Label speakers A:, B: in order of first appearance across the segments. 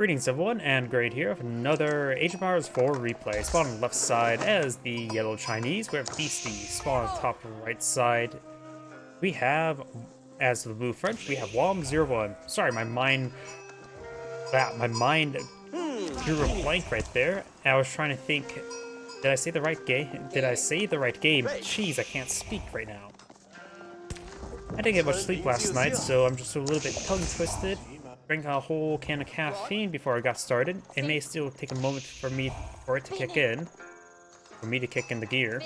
A: Greetings everyone, and Great here with another Age of Empires 4 replay. Spawn on the left side as the yellow Chinese. We have Beasty. Spawn on the top right side. We have, as the blue French, we have Wam01. Sorry, my mind drew a blank right there. I was trying to think, did I say the right game? Jeez, I can't speak right now. I didn't get much sleep last night, so I'm just a little bit tongue-twisted. Drank a whole can of caffeine before I got started. It may still take a moment for it to kick in. For me to kick in the gear.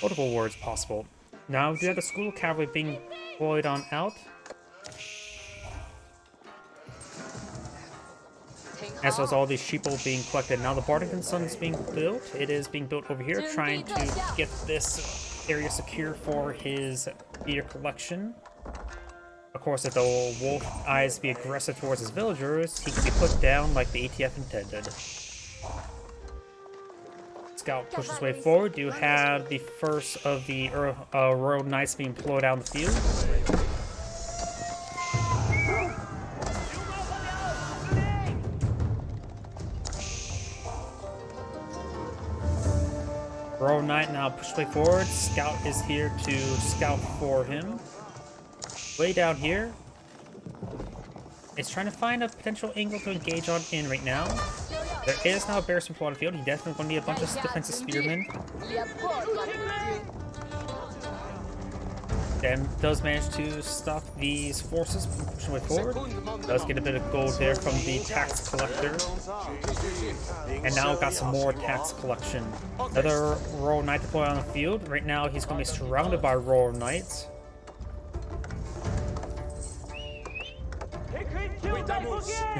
A: Multiple words possible. Now, do you have the school cavalry being deployed on out? As well as all these sheeple being collected. Now the Bardican Sun is being built. It is being built over here, trying to get this area secure for his gear collection. Of course, if the wolf eyes be aggressive towards his villagers, he can be put down like the ATF intended. Scout pushes his way forward. Do have the first of the Royal Knights being deployed out in the field. Royal Knight now pushes way forward. Scout is here to scout for him. Way down here, it's trying to find a potential angle to engage on in right now. There is now a Beasty on the field. He definitely going to need a bunch of defensive spearmen. Then does manage to stop these forces from pushing way forward. Does get a bit of gold there from the tax collector. And now got some more tax collection. Another Royal Knight deployed on the field. Right now he's going to be surrounded by Royal Knights.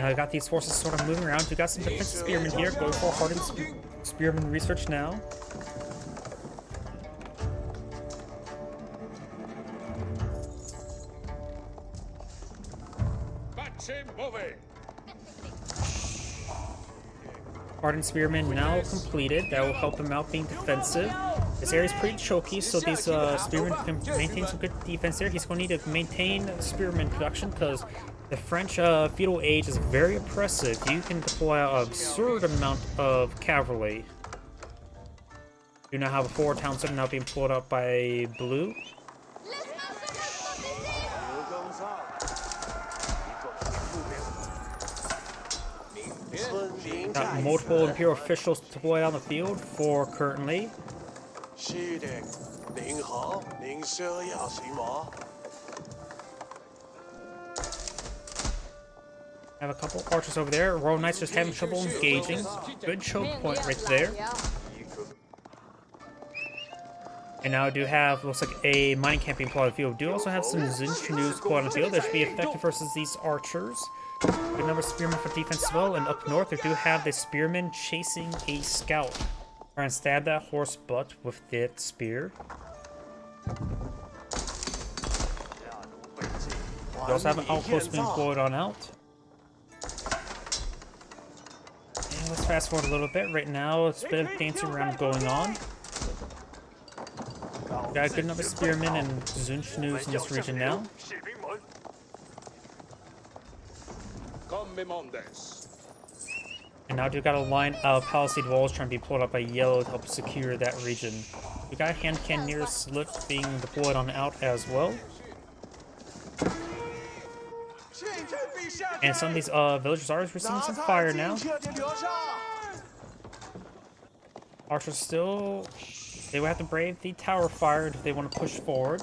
A: I got these forces sort of moving around. We got some defensive spearmen here. Go for hardened spearman research now. Hardened spearmen now completed. That will help him out being defensive. This area is pretty choky, so these spearmen can maintain some good defense there. He's going to need to maintain spearman production because the French feudal age is very oppressive. You can deploy an absurd amount of cavalry. You now have a 4 town center now being pulled up by blue. Got multiple imperial officials deployed on the field for currently. Have a couple archers over there. Royal Knights just having trouble engaging. Good choke point right there. And now I do have, looks like a mining camp being deployed on the field. Do also have some Zinchanu's deployed on the field. That should be effective versus these archers. Good number of spearmen for defense as well. And up north, they do have the spearmen chasing a scout. Try and stab that horse butt with that spear. We also have an outpost being deployed on out. And let's fast forward a little bit. Right now, it's a bit of dancing around going on. Got a good number of spearmen and Zinchanu's in this region now. And now we've got a line of palisade walls trying to be pulled up by yellow to help secure that region. We got hand cannoneer slit being deployed on out as well. And some of these villagers are receiving some fire now. Archers still, they will have to brave the tower fire if they want to push forward.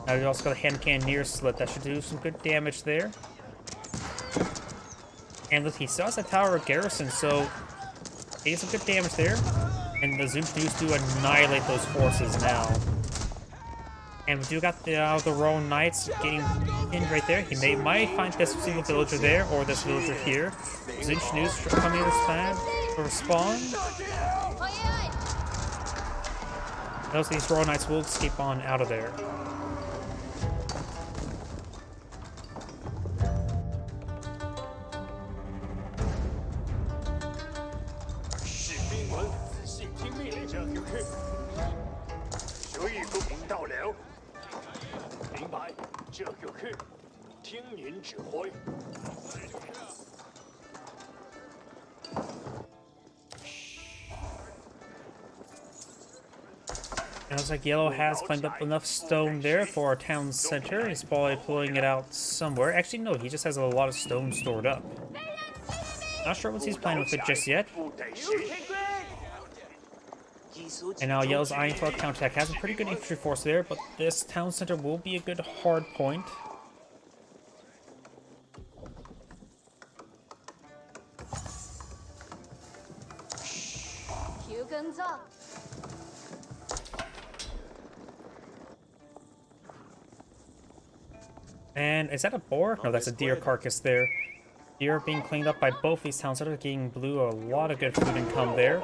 A: Now we also got a hand cannoneer slit that should do some good damage there. And look, he still has a tower garrison, so he gets some good damage there. And the Zinchanu's do annihilate those forces now. And we do got the Royal Knights getting pinned right there. He might find this single villager there, or this villager here. Zinchanu's coming to this plan to respond. Those these Royal Knights will escape on out of there. It looks like yellow has climbed up enough stone there for our town center. He's probably pulling it out somewhere. Actually, no, he just has a lot of stone stored up. Not sure what he's playing with it just yet. And now yellow's eyeing for a counterattack. Has a pretty good infantry force there, but this town center will be a good hard point. And is that a boar? No, that's a deer carcass there. Deer being cleaned up by both these towns. They're getting blue a lot of good food income there.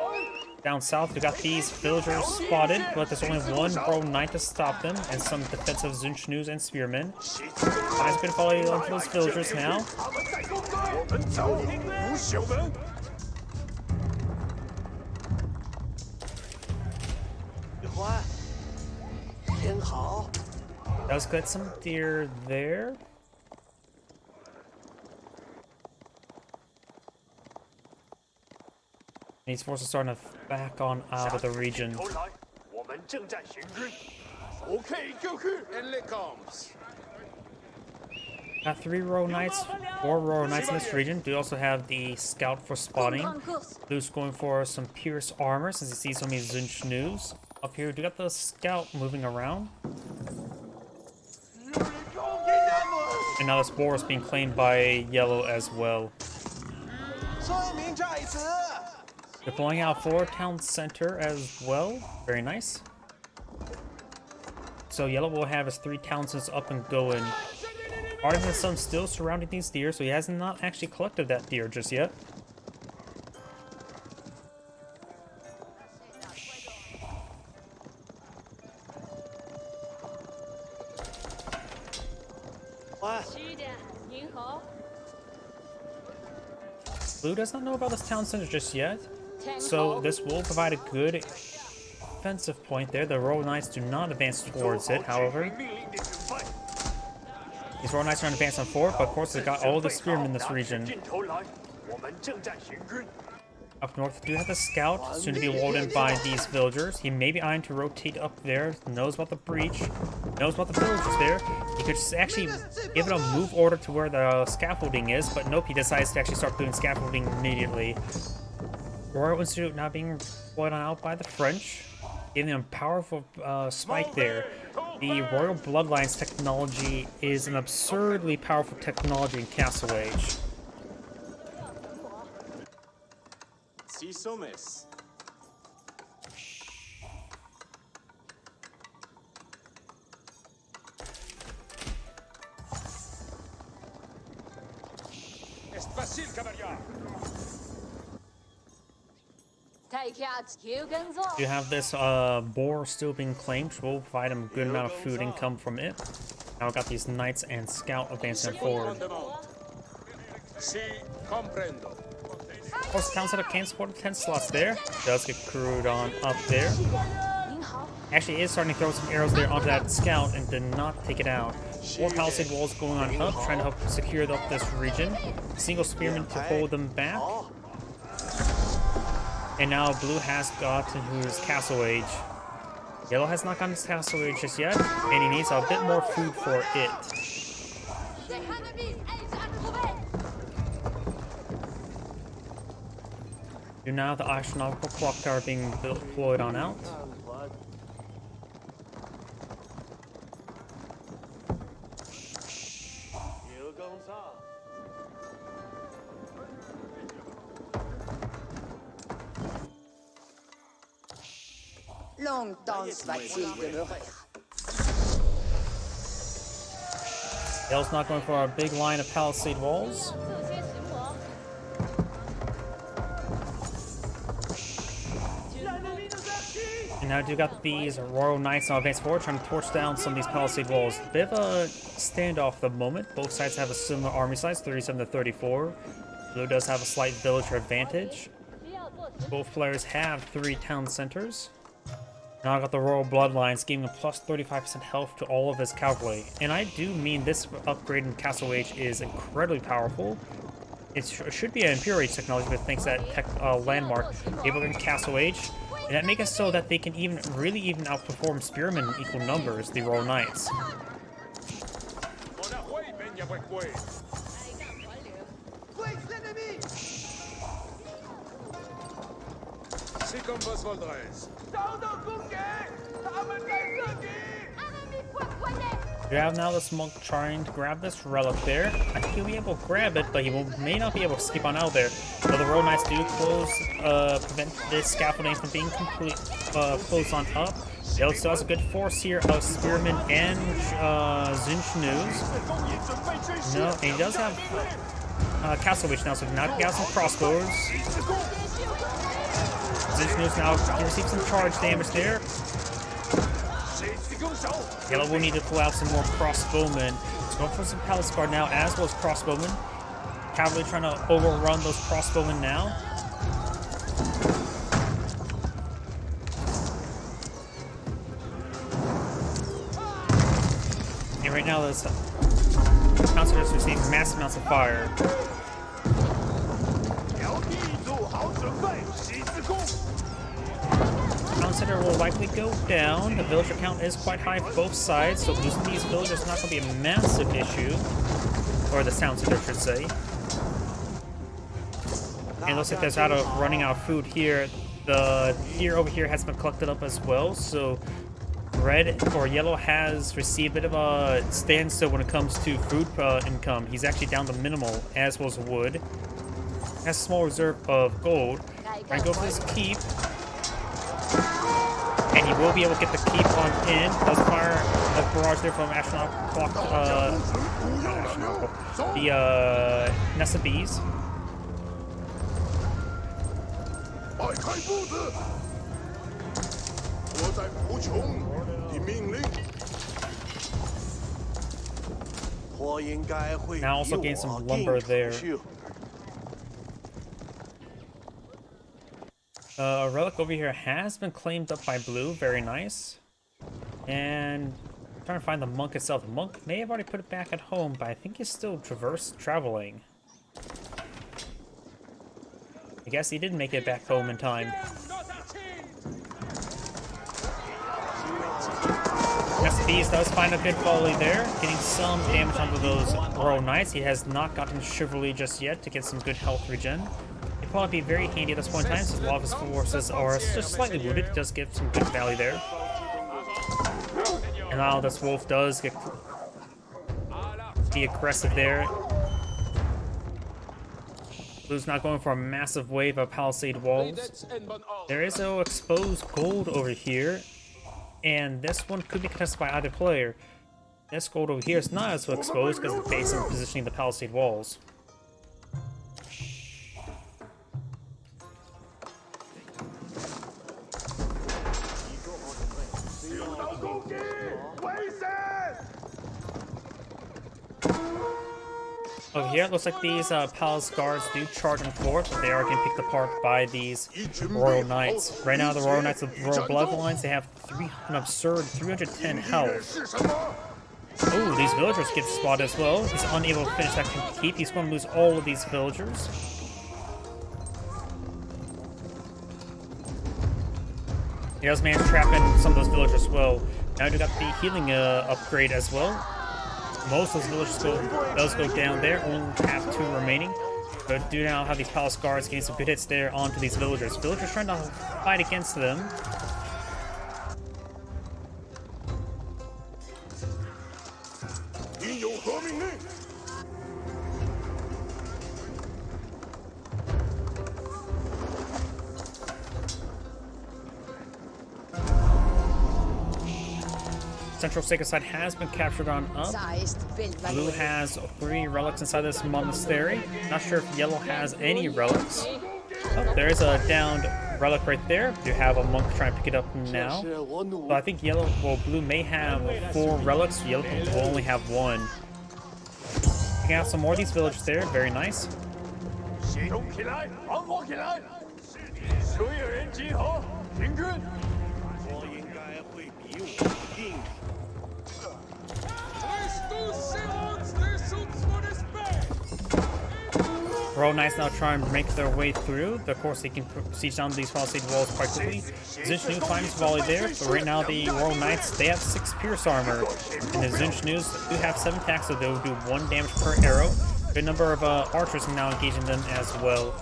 A: Down south, we got these villagers spotted, but there's only one Royal Knight to stop them, and some defensive Zunchnoos and spearmen. Guys, gonna follow onto those villagers now. Does get some deer there. These forces starting to back on out of the region. Got 3 Royal Knights, 4 Royal Knights in this region. Do also have the Scout for spotting. Blue's going for some Pierce armor since he sees so many Zunchnoos. Up here, do got the Scout moving around. And now this boar is being claimed by yellow as well. They're pulling out for town center as well. Very nice. So yellow will have his 3 town centers up and going. Artemis and Sun still surrounding these deer, so he has not actually collected that deer just yet. Blue does not know about this town center just yet, so this will provide a good offensive point there. The Royal Knights do not advance towards it, however. These Royal Knights are going to advance on forward, but of course they've got all the spearmen in this region. Up north, we do have the Scout, soon to be walled in by these villagers. He may be eyeing to rotate up there, knows about the breach, knows about the villagers there. He could just actually give it a move order to where the scaffolding is, but nope, he decides to actually start doing scaffolding immediately. Royal Institute now being brought out by the French, giving them a powerful spike there. The Royal Bloodlines technology is an absurdly powerful technology in Castle Age. You have this boar still being claimed, which will provide him a good amount of food income from it. Now we've got these knights and scout advancing forward. Of course, the town setup can support 10 slots there. Does get crewed on up there. Actually is starting to throw some arrows there onto that scout and did not take it out. 4 palisade walls going on up, trying to help secure up this region. Single spearman to hold them back. And now blue has gotten his Castle Age. Yellow has not gotten his Castle Age just yet, and he needs a bit more food for it. And now the astronomical clock tower being deployed on out. Yellow's not going for a big line of palisade walls. And now you got these Royal Knights now advance forward, trying to torch down some of these palisade walls. A bit of a standoff at the moment. Both sides have a similar army size, 37 to 34. Blue does have a slight villager advantage. Both players have 3 town centers. Now I got the royal bloodlines, giving him plus 35% health to all of his cavalry. And I do mean this upgrade in Castle Age is incredibly powerful. It should be an Imperial Age technology, but thanks to that landmark, able to Castle Age. And that makes it so that they can really even outperform Spearmen in equal numbers, the Royal Knights. We have now this monk trying to grab this relic there. I think he'll be able to grab it, but he may not be able to skip on out there. So the Royal Knights do prevent this scaffolding from being closed on up. He also has a good force here of Spearmen and Zinchnews. No, and he does have Castle Witch now, so now he has some crossbows. Zinchnews now receives some charge damage there. Yellow will need to pull out some more crossbowmen. He's going for some palace guard now, as well as crossbowmen. Cavalry trying to overrun those crossbowmen now. And right now, this council is receiving massive amounts of fire. Town center will likely go down. The villager count is quite high for both sides, so losing these villagers is not going to be a massive issue. Or the town center, I should say. And it looks like there's running out of food here. The deer over here has been collected up as well, so red or yellow has received a bit of a standstill when it comes to food income. He's actually down to minimal, as was wood. Has a small reserve of gold. Trying to go for this keep. And he will be able to get the keep on in. Does fire a barrage there from astronaut clock, the Nest of Bees. Now also gain some lumber there. A relic over here has been claimed up by blue, very nice. And I'm trying to find the monk itself. The monk may have already put it back at home, but I think he's still traveling. I guess he did make it back home in time. SPs does find a good volley there, getting some damage onto those Royal Knights. He has not gotten Chivalry just yet to get some good health regen. It'd probably be very handy at this point in time, since a lot of his forces are just slightly wounded. It does give some good value there. And now this wolf does be aggressive there. Blue's not going for a massive wave of palisade walls. There is no exposed gold over here, and this one could be contested by either player. This gold over here is not as exposed because it's based on positioning the palisade walls. Over here, it looks like these palace guards do charge and forth, but they are getting picked apart by these Royal Knights. Right now, the Royal Knights with Royal Bloodlines, they have an absurd 310 health. Oh, these villagers get spotted as well. He's unable to finish that keep. He's going to lose all of these villagers. He does manage to trap in some of those villagers as well. Now we got the healing upgrade as well. Most of those villagers go down there, only have 2 remaining. But do now have these palace guards getting some good hits there onto these villagers. Villagers trying to fight against them. Central Sacred Site has been captured on up. Blue has 3 relics inside this monastery. Not sure if yellow has any relics. Oh, there's a downed relic right there. You have a monk trying to pick it up now. So I think blue may have 4 relics. Yellow will only have 1. Picking out some more of these villagers there. Very nice. Royal Knights now try and make their way through. Of course, they can siege down these palisade walls quite quickly. Zinchnu climbs volley there, but right now the Royal Knights, they have 6 pierce armor. And the Zinchnus do have 7 attacks, so they'll do 1 damage per arrow. Good number of archers can now engage in them as well.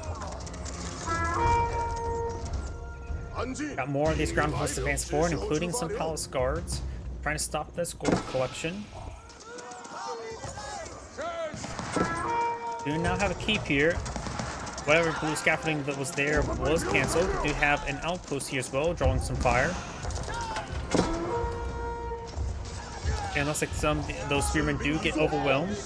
A: Got more of these ground forces advance forward, including some palace guards, trying to stop this gold collection. Do now have a keep here. Whatever blue scaffolding that was there was cancelled. Do have an outpost here as well, drawing some fire. And it looks like those spearmen do get overwhelmed.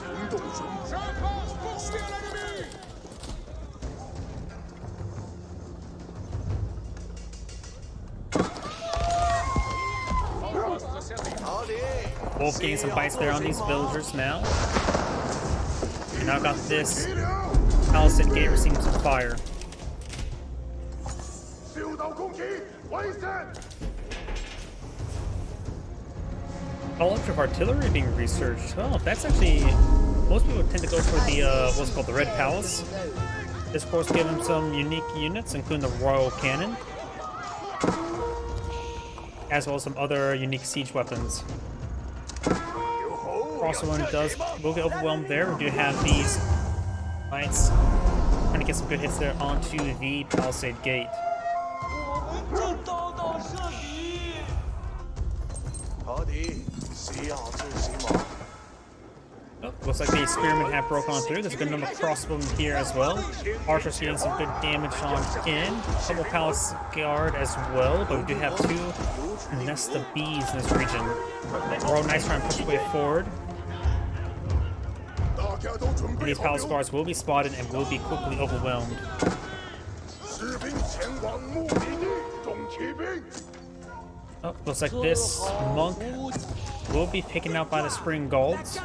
A: Wolf getting some bites there on these villagers now. And now got this palisade gate receiving some fire. College of artillery being researched. Oh, that's actually, most people tend to go for the what's called the Red Palace. This of course gives them some unique units, including the Royal Cannon, as well as some other unique siege weapons. Crossbowman will get overwhelmed there. We do have these knights trying to get some good hits there onto the palisade gate. Oh, looks like the spearmen have broken on through. There's a good number of crossbowmen here as well. Archers getting some good damage on in. Couple palace guard as well, but we do have 2 nest of bees in this region. Royal Knights trying to push their way forward. And these palace guards will be spotted and will be quickly overwhelmed. Oh, looks like this monk will be taken out by the Spring Guards.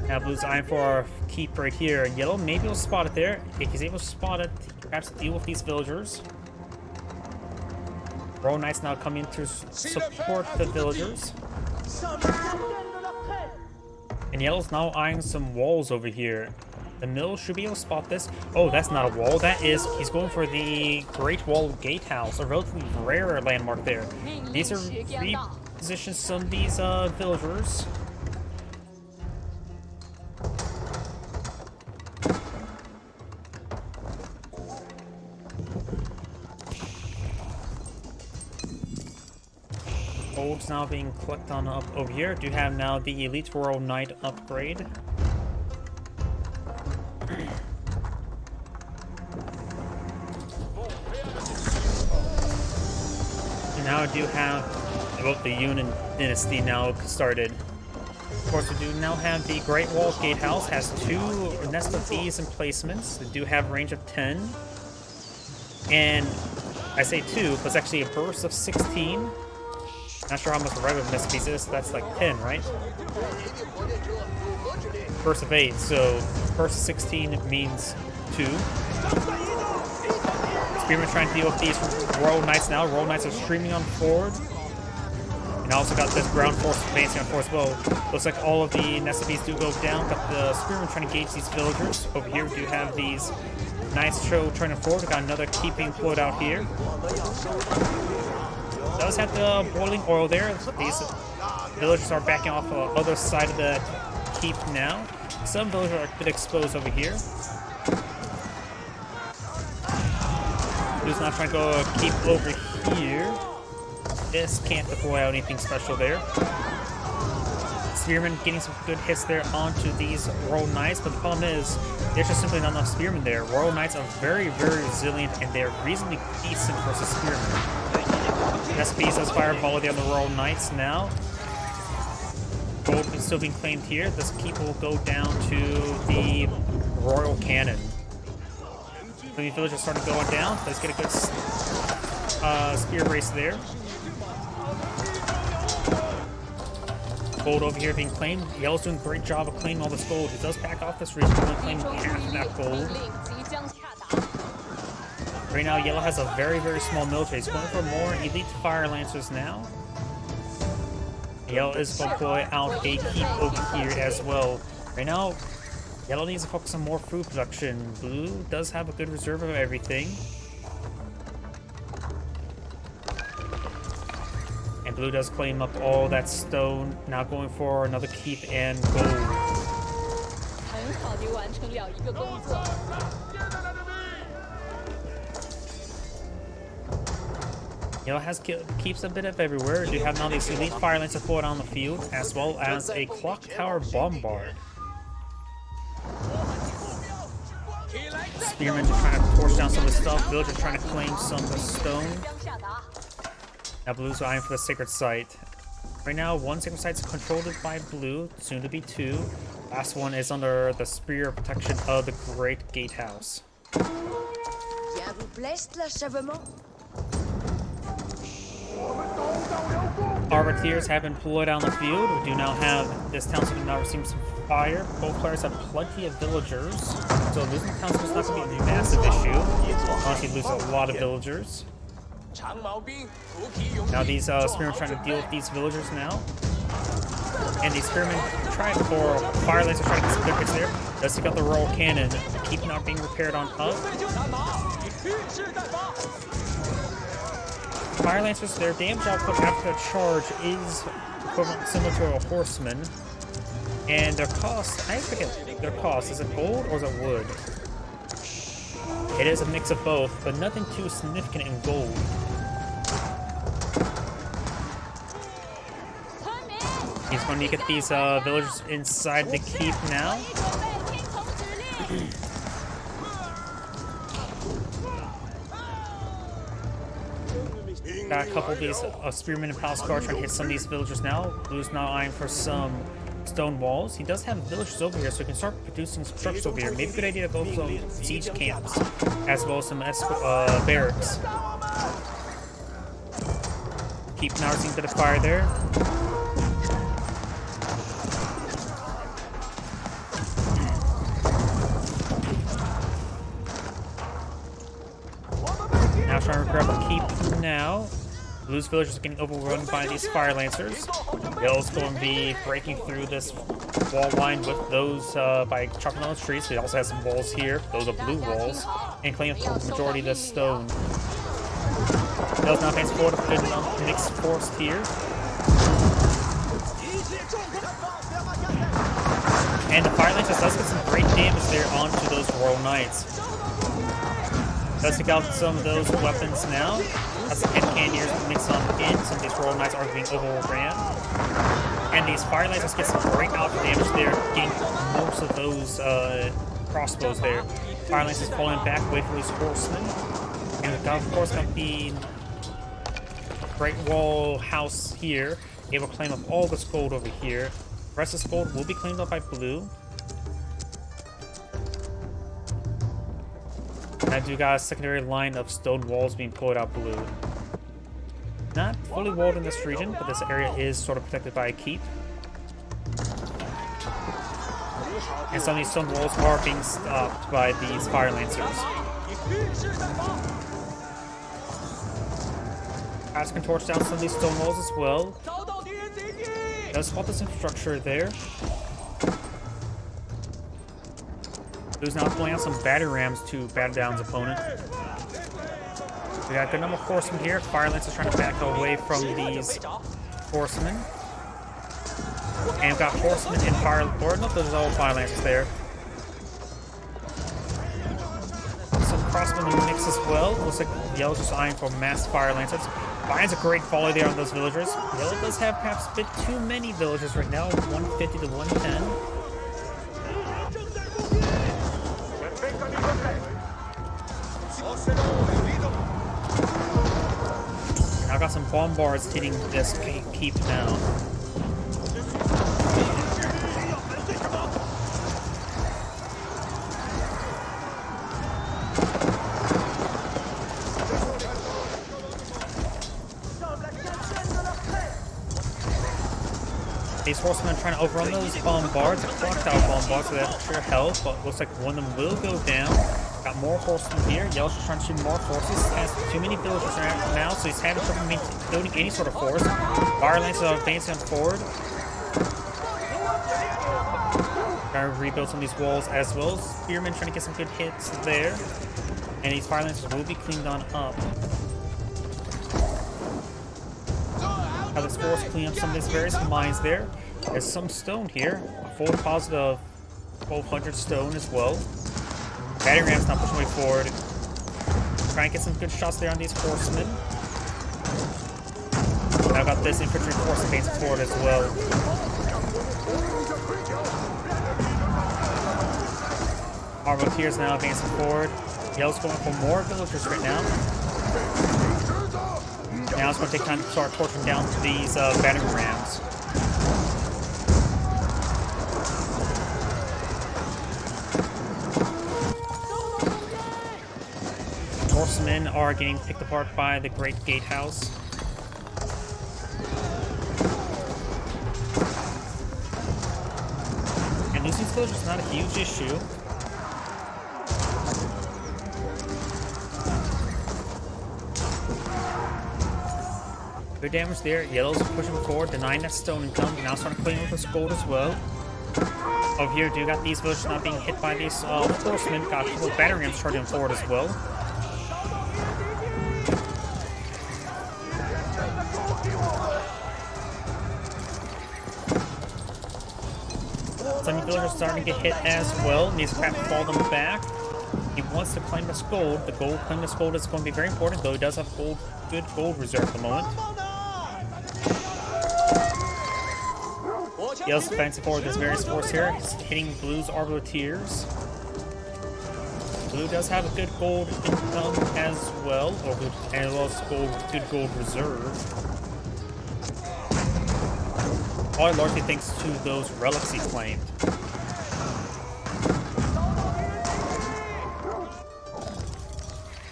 A: Now blue's eyeing for our keep right here. Yellow maybe will spot it there. If he's able to spot it, perhaps deal with these villagers. Royal Knights now coming to support the villagers. And yellow's now eyeing some walls over here. The mill should be able to spot this. Oh, that's not a wall. That is, he's going for the Great Wall Gatehouse, a relatively rare landmark there. These are repositioned some of these villagers. Gold's now being collected on up over here. Do have now the Elite Royal Knight upgrade. And now I do have both the Yunan dynasty now started. Of course, we do now have the Great Wall Gatehouse, has 2 nest of bees emplacements. They do have range of 10. And I say 2, but it's actually a burst of 16. Not sure how much a regular nest of bees is, so that's like 10, right? Burst of 8, so burst of 16 means 2. Spearmen trying to deal with these Royal Knights now. Royal Knights are streaming on forward. And also got this ground force advancing on forward as well. Looks like all of the nest of bees do go down. Got the Spearmen trying to gauge these villagers. Over here we do have these Knights trying to forward. We got another keep being pulled out here. Does have the boiling oil there. These villagers are backing off the other side of the keep now. Some villagers are a bit exposed over here. Who's not trying to go keep over here. This can't deploy out anything special there. Spearmen getting some good hits there onto these Royal Knights, but the problem is there's just simply not enough Spearmen there. Royal Knights are very, very resilient and they're reasonably decent versus Spearmen. SPs does fire volley on the Royal Knights now. Gold is still being claimed here. This keep will go down to the Royal Cannon. So the villagers started going down. Let's get a good spear race there. Gold over here being claimed. Yellow's doing a great job of claiming all this gold. He does back off this region, only claiming half of that gold. Right now, Yellow has a very, very small military. He's going for more elite fire lancers now. Yellow is going to deploy out a keep over here as well. Right now, Yellow needs to focus on more food production. Blue does have a good reserve of everything. And blue does claim up all that stone. Now going for another keep and gold. Yellow keeps a bit of everywhere. You have now these elite fire lanes to pull it on the field, as well as a clock tower bombard. Spearmen just trying to torch down some of the stuff. Villagers trying to claim some of the stone. Now blue's eyeing for the sacred site. Right now, one sacred site is controlled by blue, soon to be two. Last one is under the spear protection of the Great Gatehouse. Arbiteers have been deployed on the field. We do now have this township now receiving some fire. Both players have plenty of villagers, so losing the township is not going to be a massive issue. Unless you lose a lot of villagers. Now these spearmen are trying to deal with these villagers now. And these spearmen try for fire lanes are trying to get some good hits there. Does take out the royal cannon. Keep not being repaired on up. Fire Lancers, their damage output after a charge is equivalent similar to a horseman. And their cost, I forget their cost. Is it gold or is it wood? It is a mix of both, but nothing too significant in gold. He's going to get these villagers inside the keep now. Got a couple of these spearmen and palace guard trying to hit some of these villagers now. Blue's now eyeing for some stone walls. He does have villagers over here, so he can start producing some structures over here. Maybe a good idea to build some siege camps, as well as some barracks. Keep now seeing a bit of fire there. Now trying to grab the keep now. Blue's villagers are getting overrun by these fire lancers. Yellow's going to be breaking through this wall line with those by chopping down those trees. He also has some walls here. Those are blue walls. And claiming the majority of the stone. Yellow's now fancy forward with a mixed force here. And the fire lancers does get some great damage there onto those royal knights. Does take out some of those weapons now. That's the head cannoneers mix on in. Some of these royal knights are being overran. And these fire lancers get some great output damage there, getting most of those crossbows there. Fire lancers falling back away from these horsemen. And we've got, of course, got the Great Wall house here. Able to claim up all this gold over here. The rest of this gold will be claimed up by blue. And I do got a secondary line of stone walls being pulled out blue. Not fully walled in this region, but this area is sort of protected by a keep. And some of these stone walls are being stopped by these fire lancers. Guys can torch down some of these stone walls as well. Does spot this infrastructure there. Who's now pulling out some battery rams to batter down his opponent. We got a good number of horsemen here. Fire lancers trying to back away from these horsemen. And we've got horsemen and fire. Or no, those are all fire lancers there. Some crossmen in the mix as well. Looks like Yellow's just eyeing for mass fire lancers. Finds a great volley there on those villagers. Yellow does have perhaps a bit too many villagers right now, 150 to 110. I've got some bombards hitting this keep now. These horsemen are trying to overrun those bombards, the clock tower bombards, so they have extra health, but looks like one of them will go down. Got more horsemen here. Yellow's just trying to shoot more forces. Has too many villagers around now, so he's having trouble building any sort of force. Fire lancers are advancing forward. Trying to rebuild some of these walls as well. Spearmen trying to get some good hits there. And these fire lancers will be cleaned on up. Now let's force clean up some of these various mines there. There's some stone here. A full deposit of 1,200 stone as well. Battery ram's not pushing way forward. Trying to get some good shots there on these horsemen. Now got this infantry force advancing forward as well. Our volunteers now advancing forward. Yellow's going for more villagers right now. Now it's going to take time to start torching down these battering rams. Horsemen are getting picked apart by the Great Gatehouse. And losing villagers is not a huge issue. Good damage there. Yellow's pushing forward, denying that stone income. Now starting to clean with this gold as well. Over here, do got these villagers not being hit by these horsemen. Got a couple battery rams charging forward as well. Some villagers starting to get hit as well. Needs to fall them back. He wants to claim this gold. The claim this gold is going to be very important, though he does have good gold reserve at the moment. Yell's advancing forward with his various force here. He's hitting Blue's Arbaletiers. Blue does have a good gold income as well, as well as good gold reserve. All largely thanks to those relics he claimed.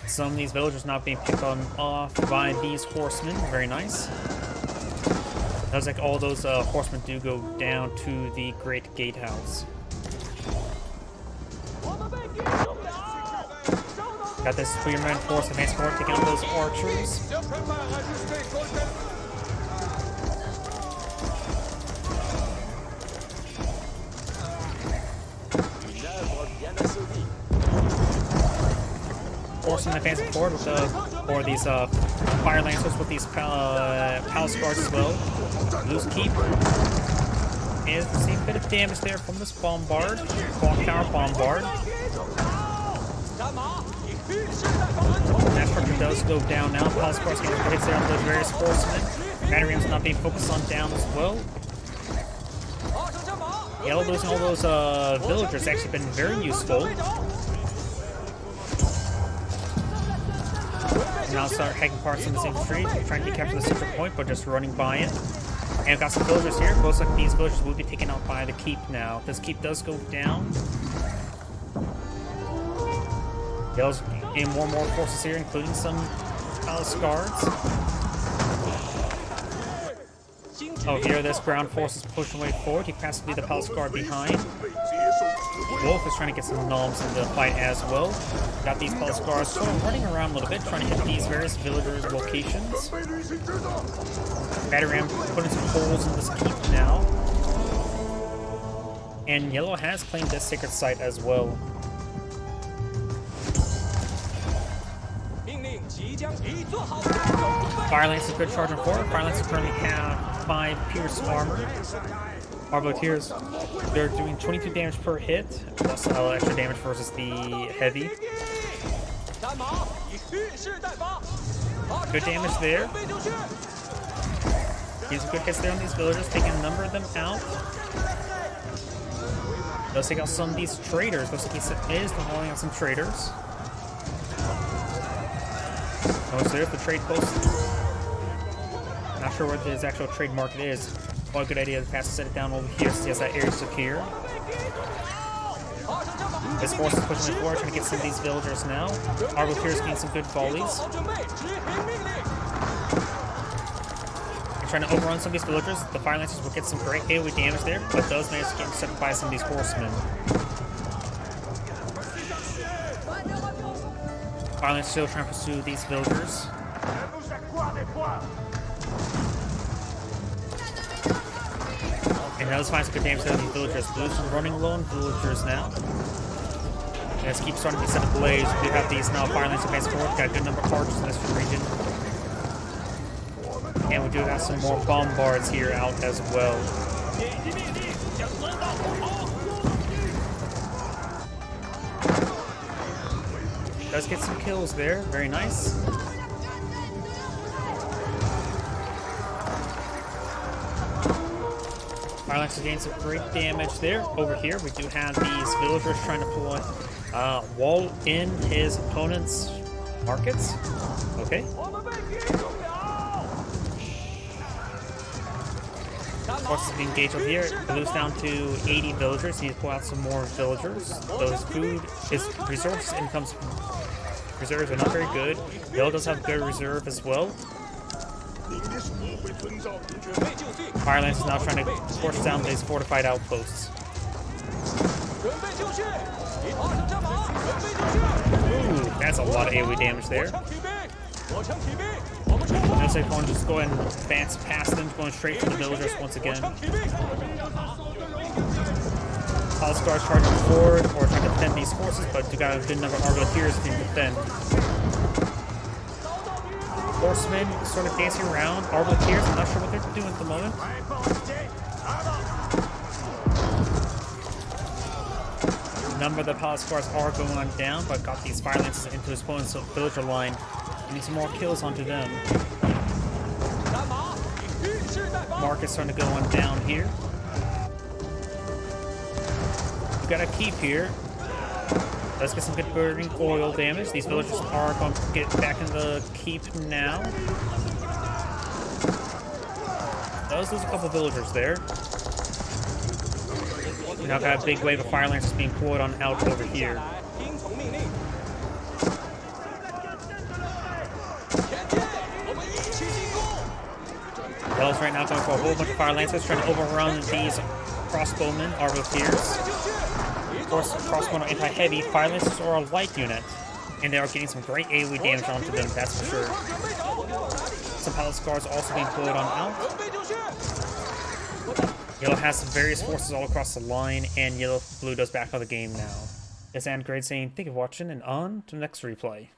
A: Some of these villagers not being picked off by these horsemen. Very nice. Looks like all those horsemen do go down to the Great Gatehouse. Got this spearman force advance forward, taking out those archers. Horsemen advancing forward with these fire lancers with these palace guards as well. Blue's keep is receiving a bit of damage there from this bombard, clock tower bombard. That structure does go down now. Palace guards getting hits there on those various horsemen. Battery rams not being focused on down as well. Yellow losing all those villagers has actually been very useful. Now start hacking parts in this infantry, trying to capture the central point, but just running by it. And we've got some villagers here. Looks like these villagers will be taken out by the keep now. This keep does go down. Yellow's getting more and more forces here, including some palace guards. Oh, here this ground force is pushing way forward. He passes to the palace guard behind. Wolf is trying to get some gnomes in the fight as well. Got these palace guards sort of running around a little bit, trying to hit these various villagers' locations. Battery ram putting some holes in this keep now. And Yellow has claimed this sacred site as well. Fire Lance is good charging forward. Fire Lance currently have 5 pierce armor. Arbaletiers, they're doing 22 damage per hit, plus extra damage versus the heavy. Good damage there. Gives good hits there on these villagers, taking a number of them out. Does take out some of these traders. Looks like he is demolishing out some traders. Oh, so there's the trade post. Not sure where his actual trade market is. Well, a good idea to pass set it down over here so he has that area secure. This force is pushing it forward, trying to get some of these villagers now. Arbaletiers getting some good volleys. They're trying to overrun some of these villagers. The Fire Lancers will get some great AoE damage there, but those manage to get intercepted by some of these horsemen. Fire Lancers still trying to pursue these villagers. And those find some good damage on the villagers. Blues are running low on villagers now. Let's keep starting to set up blaze. We do have these now firelines advance forward. Got a good number of archers in this region. And we do have some more bombards here out as well. Does get some kills there. Very nice. Firelines gained some great damage there. Over here, we do have these villagers trying to pull wall in his opponent's markets. Okay. Forces being engaged over here. Blue's down to 80 villagers. He needs to pull out some more villagers. Those his resource incomes reserves are not very good. Yellow does have good reserve as well. Firelance is now trying to force down these fortified outposts. Ooh, that's a lot of AoE damage there. Looks like one just go ahead and advance past them, going straight for the villagers once again. Polyscars charging forward or trying to defend these forces, but you got a good number of Arbaletiers to defend. Horsemen sort of dancing around. Arbaletiers, I'm not sure what they're doing at the moment. A number of the Polyscars are going on down, but got these fire lances into his opponent's villager line. We need some more kills onto them. Market's starting to go on down here. We got a keep here. Let's get some good burning oil damage. These villagers are going to get back in the keep now. There's a couple villagers there. We now got a big wave of fire lances being poured on out over here. Yellow's right now going for a whole bunch of fire lancers, trying to overrun these crossbowmen, Arbaletiers. Of course, crossbow are anti-heavy, fire lancers are a light unit, and they are getting some great AoE damage onto them, that's for sure. Some Polyscars also being pulled on out. Yellow has some various forces all across the line, and blue does back out of the game now. It's Great saying thank you for watching, and on to the next replay.